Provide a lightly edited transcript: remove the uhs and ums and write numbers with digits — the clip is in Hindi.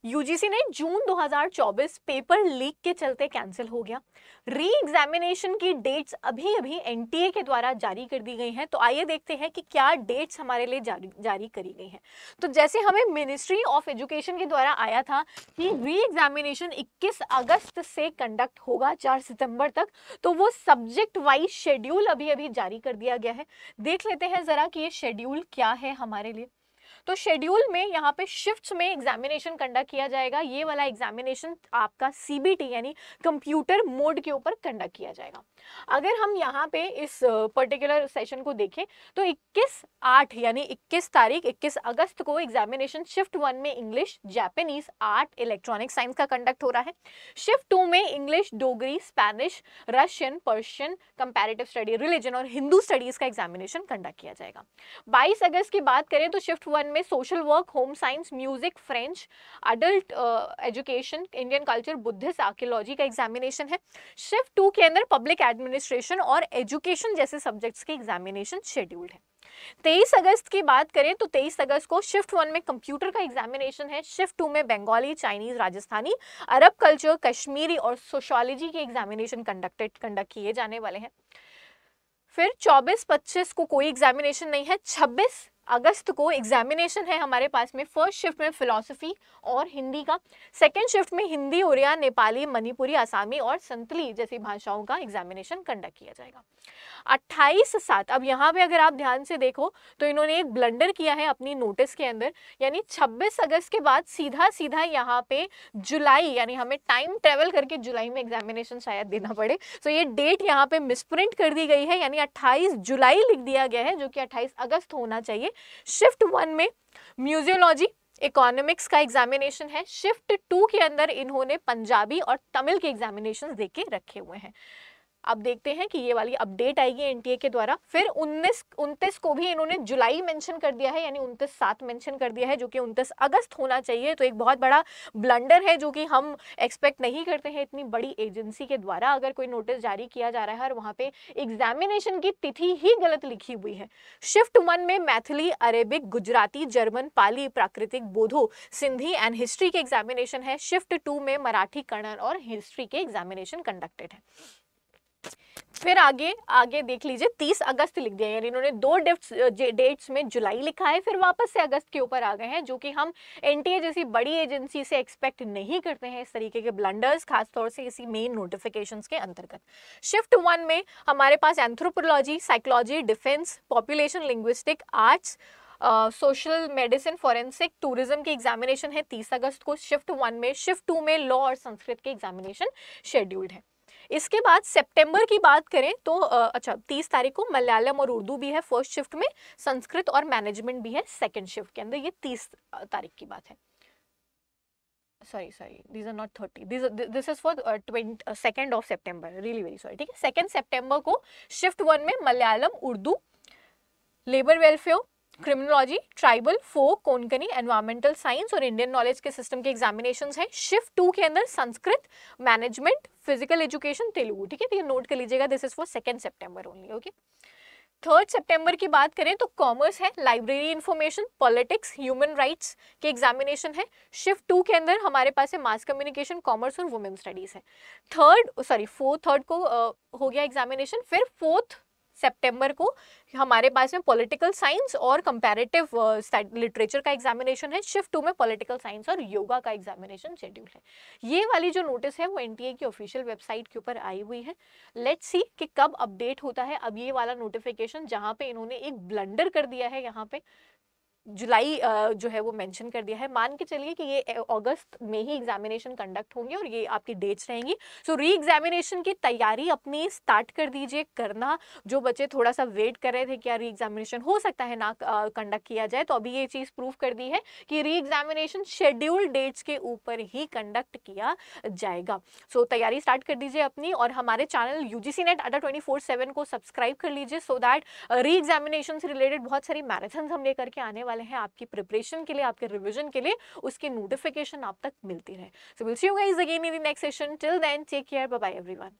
यूजीसी ने जून 2024 पेपर लीक के चलते कैंसिल हो गया। री एग्जामिनेशन की डेट्स अभी अभी एनटीए के द्वारा जारी कर दी गई हैं। तो आइए देखते हैं कि क्या डेट्स हमारे लिए जारी करी गई हैं। तो जैसे हमें मिनिस्ट्री ऑफ एजुकेशन के द्वारा आया था कि री एग्जामिनेशन 21 अगस्त से कंडक्ट होगा 4 सितंबर तक, तो वो सब्जेक्ट वाइज शेड्यूल अभी अभी जारी कर दिया गया है। देख लेते हैं जरा कि ये शेड्यूल क्या है हमारे लिए। तो शेड्यूल में यहाँ पे शिफ्ट्स में एग्जामिनेशन कंडक्ट किया जाएगा। ये वाला एग्जामिनेशन आपका सीबीटी यानी कंप्यूटर मोड के ऊपर कंडक्ट किया जाएगा। अगर हम यहाँ पे इस पर्टिकुलर सेशन को देखें तो 21/8 यानी 21 अगस्त को एग्जामिनेशन शिफ्ट 1 में English, Japanese, art, electronic science का कंडक्ट हो रहा है। शिफ्ट 2 में English, Dogri, Spanish, Russian, Persian, comparative study, religion और हिंदू स्टडीज का एग्जामिनेशन कंडक्ट किया जाएगा। 22 अगस्त की बात करें तो शिफ्ट 1 में social work, home science, music, French, adult education, Indian culture, Buddhist, archaeology का एग्जामिनेशन है। शिफ्ट 2 के अंदर पब्लिक एडमिनिस्ट्रेशन और एजुकेशन जैसे सब्जेक्ट्स के एग्जामिनेशन शेड्यूल्ड है। 23 अगस्त की बात करें तो 23 अगस्त को शिफ्ट 1 में कंप्यूटर का एग्जामिनेशन है। शिफ्ट 2 में बंगाली, चाइनीज, राजस्थानी, अरब कल्चर, कश्मीरी और सोशियोलॉजी के एग्जामिनेशन कंडक्ट किए जाने वाले हैं। फिर 24-25 को कोई एग्जामिनेशन नहीं है। 26 अगस्त को एग्जामिनेशन है हमारे पास में फर्स्ट शिफ्ट में फिलॉसफी और हिंदी का, सेकंड शिफ्ट में हिंदी, उड़िया, नेपाली, मणिपुरी, आसामी और संतली जैसी भाषाओं का एग्जामिनेशन कंडक्ट किया जाएगा। 28/7 अब यहाँ पे अगर आप ध्यान से देखो तो इन्होंने एक ब्लंडर किया है अपनी नोटिस के अंदर, यानी 26 अगस्त के बाद सीधा यहाँ पे जुलाई यानी हमें टाइम ट्रेवल करके जुलाई में एग्जामिनेशन शायद देना पड़े, तो ये डेट यहाँ पे मिसप्रिंट कर दी गई है, यानी 28 जुलाई लिख दिया गया है जो कि 28 अगस्त होना चाहिए। शिफ्ट 1 में म्यूजियोलॉजी, इकोनॉमिक्स का एग्जामिनेशन है। शिफ्ट 2 के अंदर इन्होंने पंजाबी और तमिल के एग्जामिनेशन देके रखे हुए हैं। अब देखते हैं कि ये वाली अपडेट आएगी एनटीए के द्वारा। फिर 29 को भी इन्होंने जुलाई मेंशन कर दिया है, यानी 29/7 मेंशन कर दिया है जो कि 29 अगस्त होना चाहिए। तो एक बहुत बड़ा ब्लंडर है जो कि हम एक्सपेक्ट नहीं करते हैं इतनी बड़ी एजेंसी के द्वारा अगर कोई नोटिस जारी किया जा रहा है और वहाँ पे एग्जामिनेशन की तिथि ही गलत लिखी हुई है। शिफ्ट 1 में मैथिली, अरेबिक, गुजराती, जर्मन, पाली, प्राकृतिक, बोधो, सिंधी एंड हिस्ट्री के एग्जामिनेशन है। शिफ्ट 2 में मराठी, कन्नड़ और हिस्ट्री के एग्जामिनेशन कंडक्टेड है। फिर आगे देख लीजिए 30 अगस्त लिख दिया, यानी इन्होंने दो डेट्स में जुलाई लिखा है, फिर वापस से अगस्त के ऊपर आ गए हैं, जो कि हम एनटीए जैसी बड़ी एजेंसी से एक्सपेक्ट नहीं करते हैं इस तरीके के ब्लंडर्स, खासतौर से इसी मेन नोटिफिकेशंस के अंतर्गत। शिफ्ट 1 में हमारे पास anthropology, psychology, defence, population, linguistic, arts, social medicine, forensic, tourism की एग्जामिनेशन है 30 अगस्त को शिफ्ट 1 में। शिफ्ट 2 में लॉ और संस्कृत के एग्जामिनेशन शेड्यूल्ड है। इसके बाद सितंबर की बात करें तो 30 तारीख को मलयालम और उर्दू भी है फर्स्ट शिफ्ट में, संस्कृत और मैनेजमेंट भी है सेकंड शिफ्ट के अंदर, ये 30 तारीख की बात है। Sorry these are not 30, this is for 2nd of September, really very sorry, ठीक है। 2nd सितंबर को शिफ्ट 1 में Malayalam, Urdu, labour welfare, criminology, tribal, folk, Konkani, environmental science और इंडियन नॉलेज के सिस्टम के एग्जामिनेशंस है। शिफ्ट 2 के अंदर Sanskrit, management, physical education, Telugu, ठीक है। तो ये नोट कर लीजिएगा, दिस इज फॉर 2nd सितंबर ओनली, ओके। 3rd सितंबर की बात करें तो कॉमर्स है, library information, politics, human rights के एग्जामिनेशन है। शिफ्ट 2 के अंदर हमारे पास है मास कम्युनिकेशन, कॉमर्स और वुमेन स्टडीज है। 4th को हो गया एग्जामिनेशन। फिर 4th सितंबर को हमारे पास में पॉलिटिकल साइंस और कंपैरेटिव लिटरेचर का एग्जामिनेशन है। शिफ्ट 2 में पॉलिटिकल साइंस और योगा का एग्जामिनेशन शेड्यूल है। ये वाली जो नोटिस है वो एनटीए की ऑफिशियल वेबसाइट के ऊपर आई हुई है। लेट्स सी कि कब अपडेट होता है अब ये वाला नोटिफिकेशन, जहाँ पे इन्होंने एक ब्लंडर कर दिया है, यहाँ पे जुलाई जो है वो मेंशन कर दिया है। मान के चलिए कि ये अगस्त में ही एग्जामिनेशन कंडक्ट होंगे और ये आपकी डेट्स रहेंगी। सो री एग्जामिनेशन की तैयारी अपनी स्टार्ट कर दीजिए करना। जो बच्चे थोड़ा सा वेट कर रहे थे कि री एग्जामिनेशन हो सकता है ना कंडक्ट किया जाए, तो अभी ये चीज़ प्रूव कर दी है कि री एग्जामिनेशन शेड्यूल्ड डेट्स के ऊपर ही कंडक्ट किया जाएगा। सो तैयारी स्टार्ट कर दीजिए अपनी, और हमारे चैनल यूजीसी नेट अड्डा 24/7 को सब्सक्राइब कर लीजिए, सो दैट री एग्जामिनेशन से रिलेटेड बहुत सारी मैराथन हम लेकर के आने वाले हैं आपकी प्रिपरेशन के लिए, आपके रिवीजन के लिए, उसकी नोटिफिकेशन आप तक मिलती रहे। So will see you guys again in the next session. Till then take care, bye bye everyone.